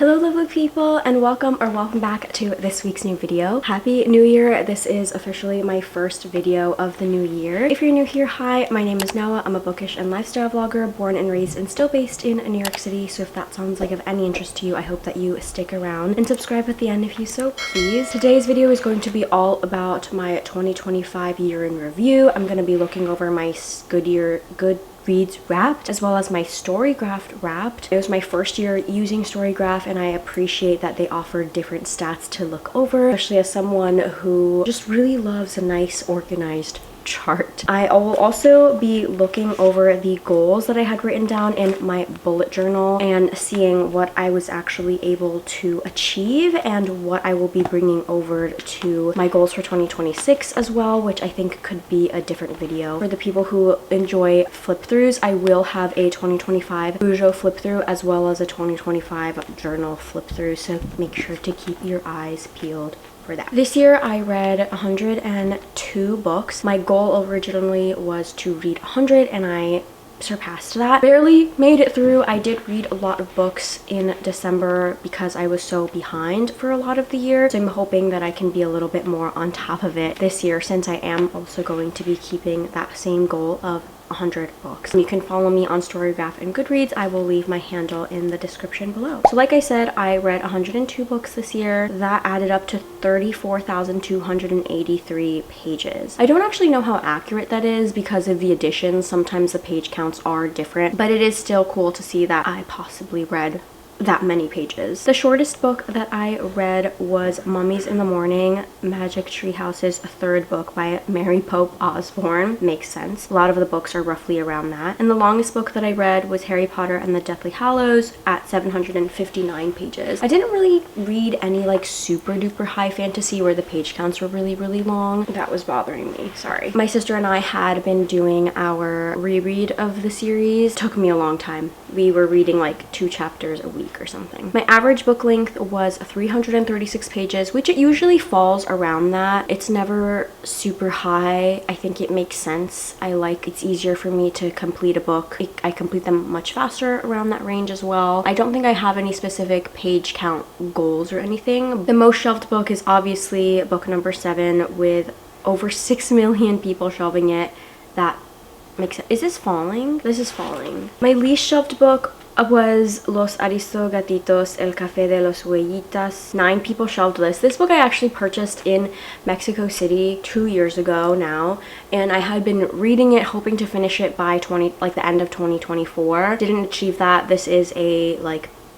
Hello lovely people, and welcome back to this week's new video. Happy New Year. This is officially my first video of the new year. If you're new here, hi, my name is Noah. I'm a bookish and lifestyle vlogger, born and raised and still based in New York City. So if that sounds like of any interest to you, I hope that you stick around and subscribe at the end if you so please. Today's video is going to be all about my 2025 year in review. I'm going to be looking over my Goodreads Wrapped as well as my Storygraph Wrapped. It was my first year using Storygraph and I appreciate that they offer different stats to look over, especially as someone who just really loves a nice organized chart. I will also be looking over the goals that I had written down in my bullet journal and seeing what I was actually able to achieve and what I will be bringing over to my goals for 2026 as well, which I think could be a different video. For the people who enjoy flip throughs, I will have a 2025 Bujo flip through as well as a 2025 journal flip through, so make sure to keep your eyes peeled for that. This year I read 102 books. My goal originally was to read 100 and I surpassed that. Barely made it through. I did read a lot of books in December because I was so behind for a lot of the year. So I'm hoping that I can be a little bit more on top of it this year, since I am also going to be keeping that same goal of 100 books. You can follow me on Storygraph and Goodreads. I will leave my handle in the description below. So like I said, I read 102 books this year. That added up to 34,283 pages. I don't actually know how accurate that is because of the additions. Sometimes the page counts are different, but it is still cool to see that I possibly read that many pages. The shortest book that I read was Mummies in the Morning, Magic Tree House's third book by Mary Pope Osborne. Makes sense. A lot of the books are roughly around that. And the longest book that I read was Harry Potter and the Deathly Hallows at 759 pages. I didn't really read any like super duper high fantasy where the page counts were really long. That was bothering me, sorry. My sister and I had been doing our reread of the series. It took me a long time. We were reading like 2 chapters a week or something. My average book length was 336 pages, which it usually falls around that. It's never super high. I think it makes sense. It's easier for me to complete a book. I complete them much faster around that range as well. I don't think I have any specific page count goals or anything. The most shelved book is obviously book number 7 with over 6 million people shelving it. That makes sense. Is this falling? This is falling. My least shelved book was Los Aristogatitos, El Café de los Huellitas. 9 people shelved this. This book I actually purchased in Mexico City 2 years ago now, and I had been reading it hoping to finish it by the end of 2024. Didn't achieve that. This is a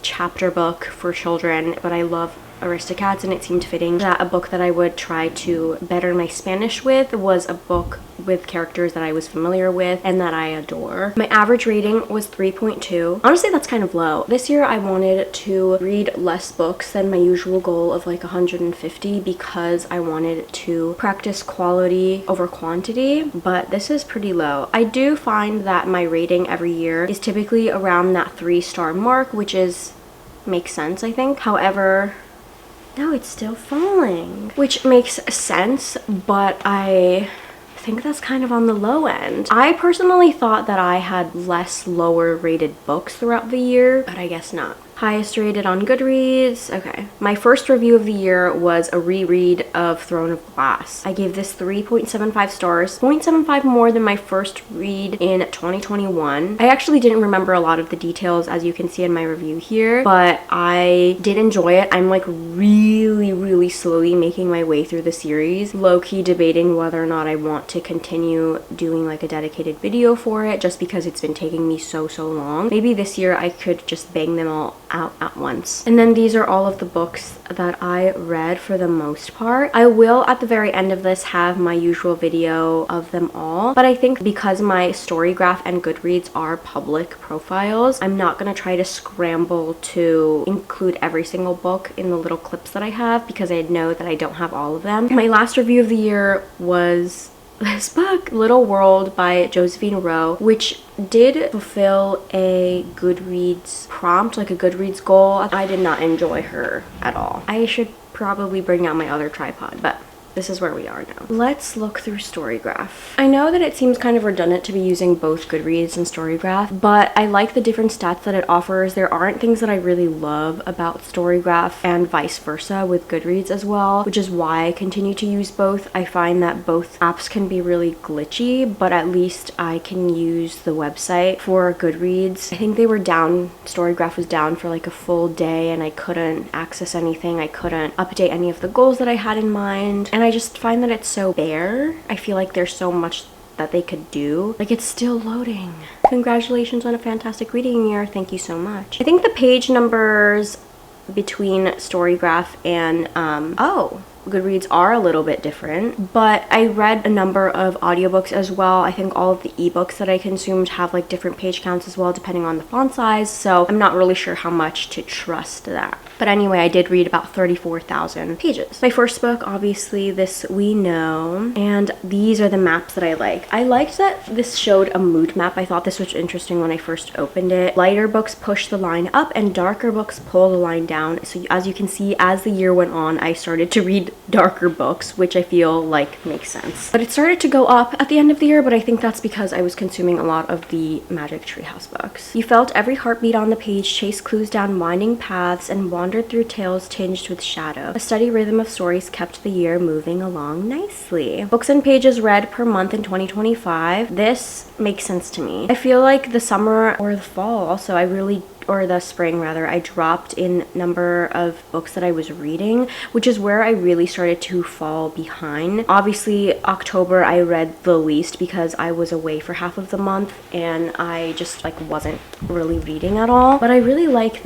chapter book for children, but I love Aristocats and it seemed fitting that a book that I would try to better my Spanish with was a book with characters that I was familiar with and that I adore. My average rating was 3.2. Honestly, that's kind of low. This year I wanted to read less books than my usual goal of 150 because I wanted to practice quality over quantity, but this is pretty low. I do find that my rating every year is typically around that 3-star mark, which makes sense, I think. However, no, it's still falling, which makes sense, but I think that's kind of on the low end. I personally thought that I had less lower rated books throughout the year, but I guess not. Highest rated on Goodreads. Okay. My first review of the year was a reread of Throne of Glass. I gave this 3.75 stars, 0.75 more than my first read in 2021. I actually didn't remember a lot of the details, as you can see in my review here, but I did enjoy it. I'm really slowly making my way through the series, low-key debating whether or not I want to continue doing a dedicated video for it, just because it's been taking me so long. Maybe this year I could just bang them all out at once. And then these are all of the books that I read for the most part. I will at the very end of this have my usual video of them all, but I think because my Storygraph and Goodreads are public profiles, I'm not gonna try to scramble to include every single book in the little clips that I have because I know that I don't have all of them. My last review of the year was this book, Little World by Josephine Rowe, which did fulfill a Goodreads prompt, a Goodreads goal. I did not enjoy her at all. I should probably bring out my other tripod, but this is where we are now. Let's look through Storygraph. I know that it seems kind of redundant to be using both Goodreads and Storygraph, but I like the different stats that it offers. There aren't things that I really love about Storygraph and vice versa with Goodreads as well, which is why I continue to use both. I find that both apps can be really glitchy, but at least I can use the website. For Goodreads, I think they were down, Storygraph was down for like a full day and I couldn't access anything. I couldn't update any of the goals that I had in mind. And I just find that it's so bare. I feel like there's so much that they could do. Like, it's still loading. Congratulations on a fantastic reading year. Thank you so much. I think the page numbers between Storygraph and Goodreads are a little bit different, but I read a number of audiobooks as well. I think all of the ebooks that I consumed have like different page counts as well, depending on the font size, so I'm not really sure how much to trust that. But anyway, I did read about 34,000 pages. My first book, obviously, This We Know, and these are the maps that I like. I liked that this showed a mood map. I thought this was interesting when I first opened it. Lighter books push the line up and darker books pull the line down. So as you can see, as the year went on, I started to read darker books, which I feel like makes sense. But it started to go up at the end of the year, but I think that's because I was consuming a lot of the Magic Treehouse books. You felt every heartbeat on the page, chased clues down winding paths, and wandered through tales tinged with shadow. A steady rhythm of stories kept the year moving along nicely. Books and pages read per month in 2025. This makes sense to me. I feel like the summer or the fall also, or the spring rather, I dropped in number of books that I was reading, which is where I really started to fall behind. Obviously, October I read the least because I was away for half of the month and I just like wasn't really reading at all. But I really like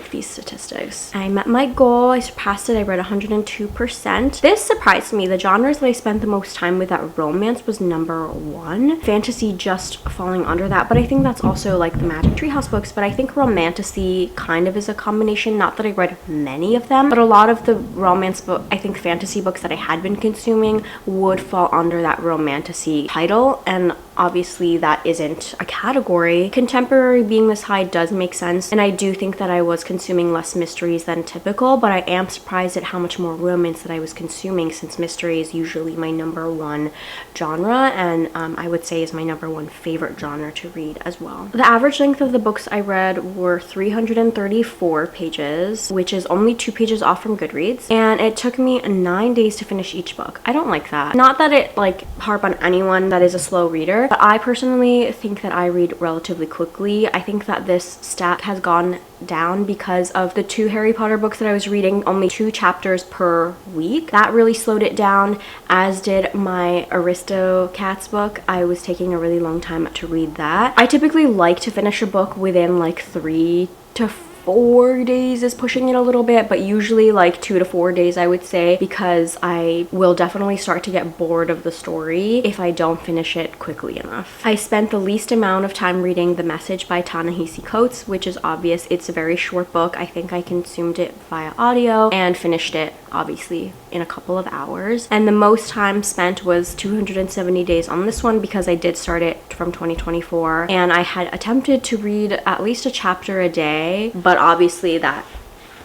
these statistics. I met my goal. I surpassed it. I read 102%. This surprised me. The genres that I spent the most time with, that romance was number 1. Fantasy just falling under that, but I think that's also like the Magic Treehouse books, but I think romantasy kind of is a combination. Not that I read many of them, but a lot of the romance book, I think fantasy books that I had been consuming would fall under that romantasy title, and obviously that isn't a category. Contemporary being this high does make sense, and I do think that I was consuming less mysteries than typical, but I am surprised at how much more romance that I was consuming, since mystery is usually my number 1 genre, and I would say is my number 1 favorite genre to read as well. The average length of the books I read were 334 pages, which is only 2 pages off from Goodreads, and it took me 9 days to finish each book. I don't like that. Not that it like harp on anyone that is a slow reader, but I personally think that I read relatively quickly. I think that this stat has gone down because of the 2 Harry Potter books that I was reading, only 2 chapters per week. That really slowed it down, as did my Aristocats book. I was taking a really long time to read that. I typically like to finish a book within like 3 to 4 days is pushing it a little bit, but usually like 2 to 4 days I would say, because I will definitely start to get bored of the story if I don't finish it quickly enough. I spent the least amount of time reading The Message by Ta-Nehisi Coates, which is obvious. It's a very short book. I think I consumed it via audio and finished it obviously in a couple of hours, and the most time spent was 270 days on this one because I did start it from 2024 and I had attempted to read at least a chapter a day, but obviously that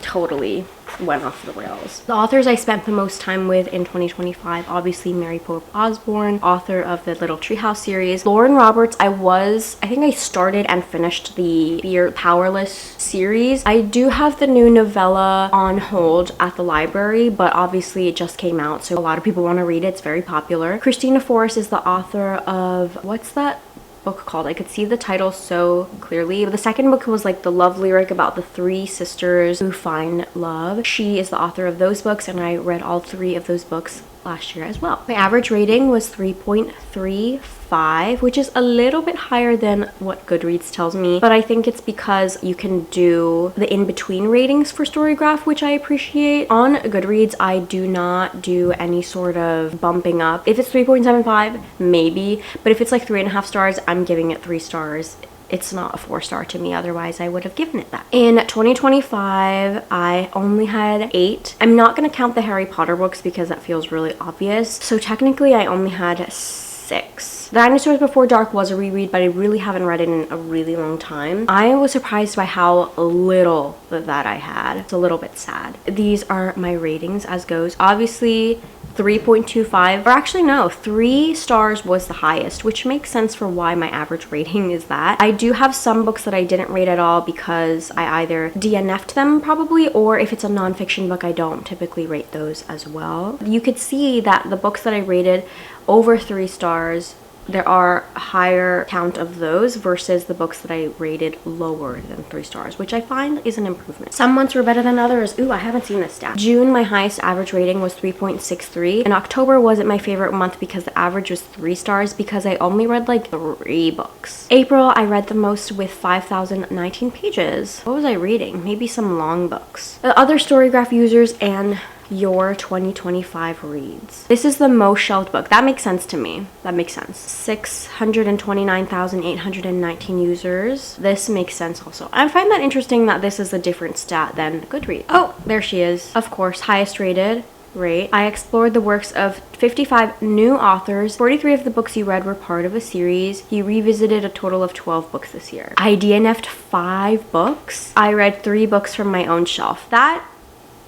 totally went off the rails. The authors I spent the most time with in 2025, obviously Mary Pope Osborne, author of the Little Treehouse series. Lauren Roberts, I think I started and finished the Fear Powerless series. I do have the new novella on hold at the library, but obviously it just came out, so a lot of people want to read it. It's very popular. Christina Forrest is the author of, what's that book called? I could see the title so clearly. The second book was like the love lyric about the 3 sisters who find love. She is the author of those books, and I read all 3 of those books last year as well. My average rating was 3.35, which is a little bit higher than what Goodreads tells me, but I think it's because you can do the in-between ratings for Storygraph, which I appreciate. On Goodreads, I do not do any sort of bumping up. If it's 3.75, maybe, but if it's like 3.5 stars, I'm giving it 3 stars. It's not a 4-star to me, otherwise I would have given it that. In 2025, I only had 8. I'm not going to count the Harry Potter books because that feels really obvious. So technically I only had 6. Dinosaurs Before Dark was a reread, but I really haven't read it in a really long time. I was surprised by how little that I had. It's a little bit sad. These are my ratings as goes. Obviously 3.25, or actually no, 3 stars was the highest, which makes sense for why my average rating is that. I do have some books that I didn't rate at all because I either DNF'd them probably, or if it's a nonfiction book, I don't typically rate those as well. You could see that the books that I rated over 3 stars, there are a higher count of those versus the books that I rated lower than 3 stars, which I find is an improvement. Some months were better than others. Ooh, I haven't seen this stat. June, my highest average rating was 3.63, and October wasn't my favorite month because the average was 3 stars because I only read like 3 books. April, I read the most with 5,019 pages. What was I reading? Maybe some long books. The other Storygraph users and your 2025 reads. This is the most shelved book. That makes sense to me. That makes sense. 629,819 users. This makes sense also. I find that interesting that this is a different stat than Goodreads. Oh, there she is. Of course, highest rated. Rate. I explored the works of 55 new authors. 43 of the books you read were part of a series. You revisited a total of 12 books this year. I DNF'd 5 books. I read 3 books from my own shelf. That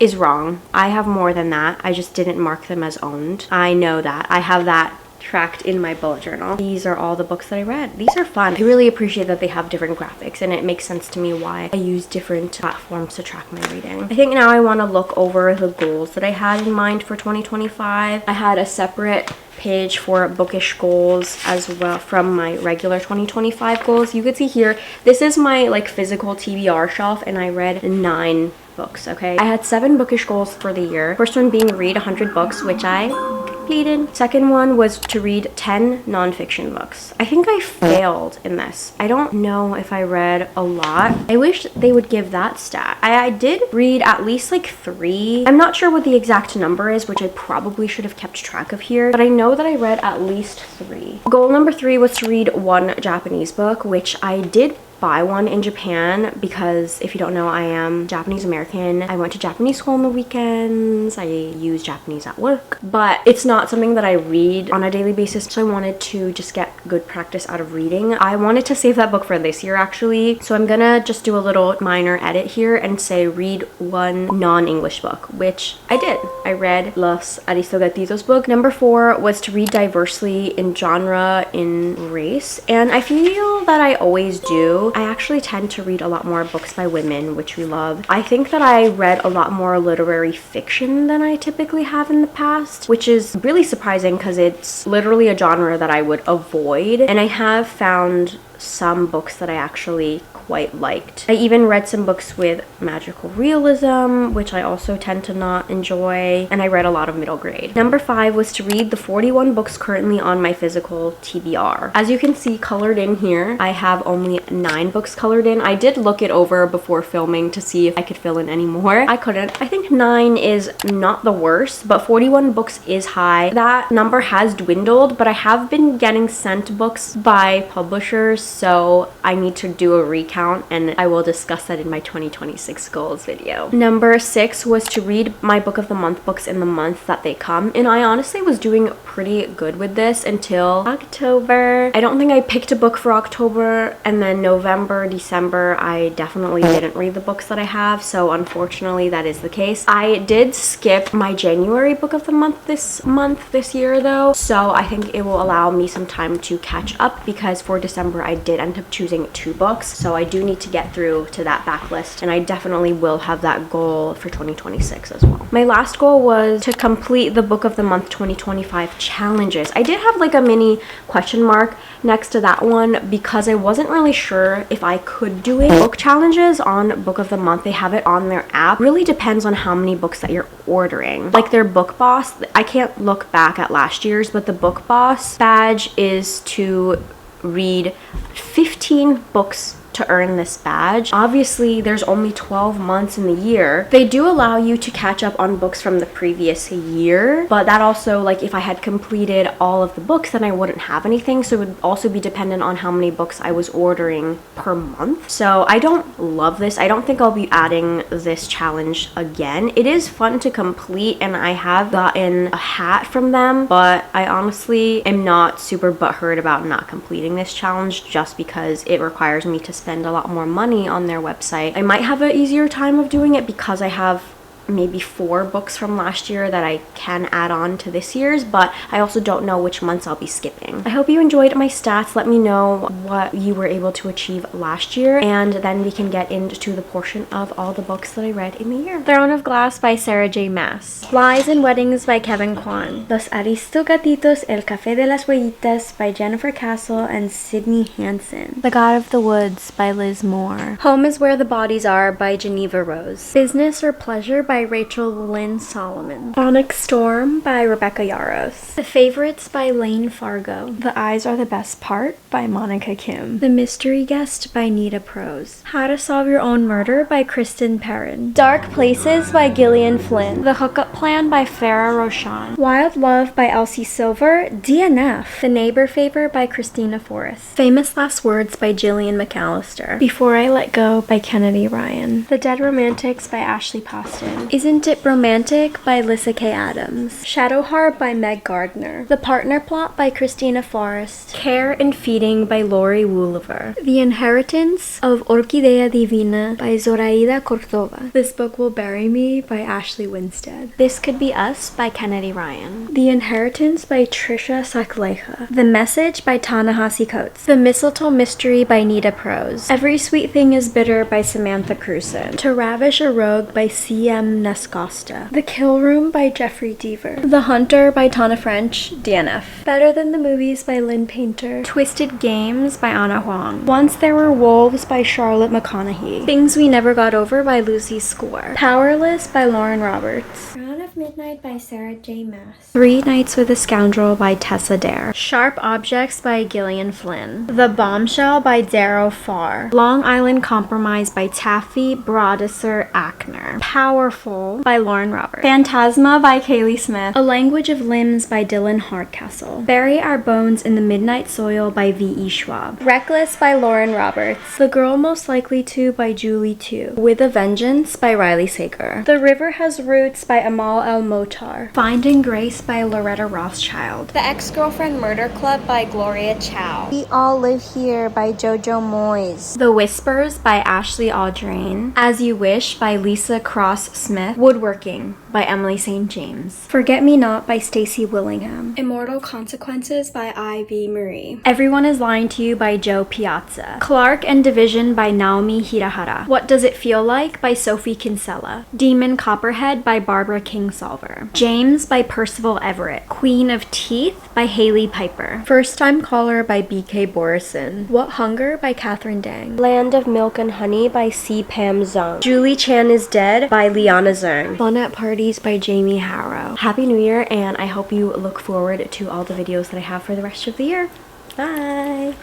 is wrong. I have more than that. I just didn't mark them as owned. I know that. I have that tracked in my bullet journal. These are all the books that I read. These are fun. I really appreciate that they have different graphics, and it makes sense to me why I use different platforms to track my reading. I think now I want to look over the goals that I had in mind for 2025. I had a separate page for bookish goals as well from my regular 2025 goals. You could see here, this is my like physical TBR shelf, and I read 9 books. Okay, I had 7 bookish goals for the year. First one being read 100 books, which I completed. Second one was to read 10 nonfiction books. I think I failed in this. I don't know if I read a lot. I wish they would give that stat. I did read at least like 3. I'm not sure what the exact number is, which I probably should have kept track of here, but I know that I read at least 3. Goal number 3 was to read 1 Japanese book, which I did buy one in Japan because, if you don't know, I am Japanese American. I went to Japanese school on the weekends. I use Japanese at work, but it's not something that I read on a daily basis, so I wanted to just get good practice out of reading. I wanted to save that book for this year actually, so I'm gonna just do a little minor edit here and say read 1 non-English book, which I did. I read Los Aristogatitos book. Number 4 was to read diversely in genre, in race, and I feel that I always do. I actually tend to read a lot more books by women, which we love. I think that I read a lot more literary fiction than I typically have in the past, which is really surprising because it's literally a genre that I would avoid. And I have found some books that I actually quite liked. I even read some books with magical realism, which I also tend to not enjoy, and I read a lot of middle grade. Number 5 was to read the 41 books currently on my physical TBR. As you can see colored in here, I have only 9 books colored in. I did look it over before filming to see if I could fill in any more. I couldn't. I think 9 is not the worst, but 41 books is high. That number has dwindled, but I have been getting sent books by publishers, so I need to do a recount, and I will discuss that in my 2026 goals video. Number 6 was to read my book of the month books in the month that they come, and I honestly was doing pretty good with this until October. I don't think I picked a book for October, and then November, December, I definitely didn't read the books that I have, so unfortunately that is the case. I did skip my January book of the month this year though, so I think it will allow me some time to catch up, because for December I did end up choosing 2 books, so I do need to get through to that backlist, and I definitely will have that goal for 2026 as well. My last goal was to complete the book of the month 2025 challenges. I did have like a mini question mark next to that one because I wasn't really sure if I could do it. Book challenges on book of the month, they have it on their app. Really depends on how many books that you're ordering. Like their book boss, I can't look back at last year's, but the book boss badge is to read 15 books to earn this badge. Obviously, there's only 12 months in the year. They do allow you to catch up on books from the previous year, but that also, like, if I had completed all of the books, then I wouldn't have anything. So it would also be dependent on how many books I was ordering per month. So I don't love this. I don't think I'll be adding this challenge again. It is fun to complete, and I have gotten a hat from them, but I honestly am not super butthurt about not completing this challenge just because it requires me to spend a lot more money on their website. I might have an easier time of doing it because I have maybe 4 books from last year that I can add on to this year's, but I also don't know which months I'll be skipping. I hope you enjoyed my stats. Let me know what you were able to achieve last year, and then we can get into the portion of all the books that I read in the year. Throne of Glass by Sarah J. Maas. Lies and Weddings by Kevin Kwan. Los Aristogatitos, El Café de las Huellitas by Jennifer Castle and Sydney Hansen. The God of the Woods by Liz Moore. Home is Where the Bodies Are by Geneva Rose. Business or Pleasure by Rachel Lynn Solomon. Onyx Storm by Rebecca Yaros. The Favorites by Lane Fargo. The Eyes Are the Best Part by Monica Kim. The Mystery Guest by Nita Prose. How to Solve Your Own Murder by Kristen Perrin. Dark Places by Gillian Flynn. The Hookup Plan by Farah Roshan. Wild Love by Elsie Silver. DNF. The Neighbor Favor by Christina Forrest. Famous Last Words by Jillian McAllister. Before I Let Go by Kennedy Ryan. The Dead Romantics by Ashley Poston. Isn't It Romantic by Lissa K. Adams. Shadowheart by Meg Gardner. The Partner Plot by Christina Forrest. Care and Feeding by Lori Wooliver. The Inheritance of Orquídea Divina by Zoraida Cordova. This Book Will Bury Me by Ashley Winstead. This Could Be Us by Kennedy Ryan. The Inheritance by Trisha Sakleja. The Message by Ta-Nehisi Coates. The Mistletoe Mystery by Nita Prose. Every Sweet Thing Is Bitter by Samantha Cruson. To Ravish a Rogue by C.M. Nascosta. The Kill Room by Jeffrey Deaver. The Hunter by Tana French, DNF. Better Than the Movies by Lynn Painter. Twisted Games by Anna Huang. Once There Were Wolves by Charlotte McConaughey. Things We Never Got Over by Lucy Score. Powerless by Lauren Roberts. Crown of Midnight by Sarah J. Maas. 3 Nights with a Scoundrel by Tessa Dare. Sharp Objects by Gillian Flynn. The Bombshell by Darrow Farr. Long Island Compromise by Taffy Brodesser Ackner. Powerful by Lauren Roberts. Phantasma by Kaylee Smith. A Language of Limbs by Dylan Hardcastle. Bury Our Bones in the Midnight Soil by V.E. Schwab. Reckless by Lauren Roberts. The Girl Most Likely To by Julie Tu. With a Vengeance by Riley Sager. The River Has Roots by Amal El Motar. Finding Grace by Loretta Rothschild. The Ex-Girlfriend Murder Club by Gloria Chow. We All Live Here by Jojo Moyes. The Whispers by Ashley Audrain. As You Wish by Lisa Cross Smith. Woodworking by Emily St. James. Forget Me Not by Stacey Willingham. Immortal Consequences by I.V. Marie. Everyone Is Lying to You by Joe Piazza. Clark and Division by Naomi Hirahara. What Does It Feel Like by Sophie Kinsella. Demon Copperhead by Barbara Kingsolver. James by Percival Everett. Queen of Teeth by Haley Piper. First Time Caller by B.K. Borison. What Hunger by Catherine Dang. Land of Milk and Honey by C. Pam Zung. Julie Chan Is Dead by Liana Zhang. Fun at Parties by Jamie Harrow. Happy New Year, and I hope you look forward to all the videos that I have for the rest of the year. Bye!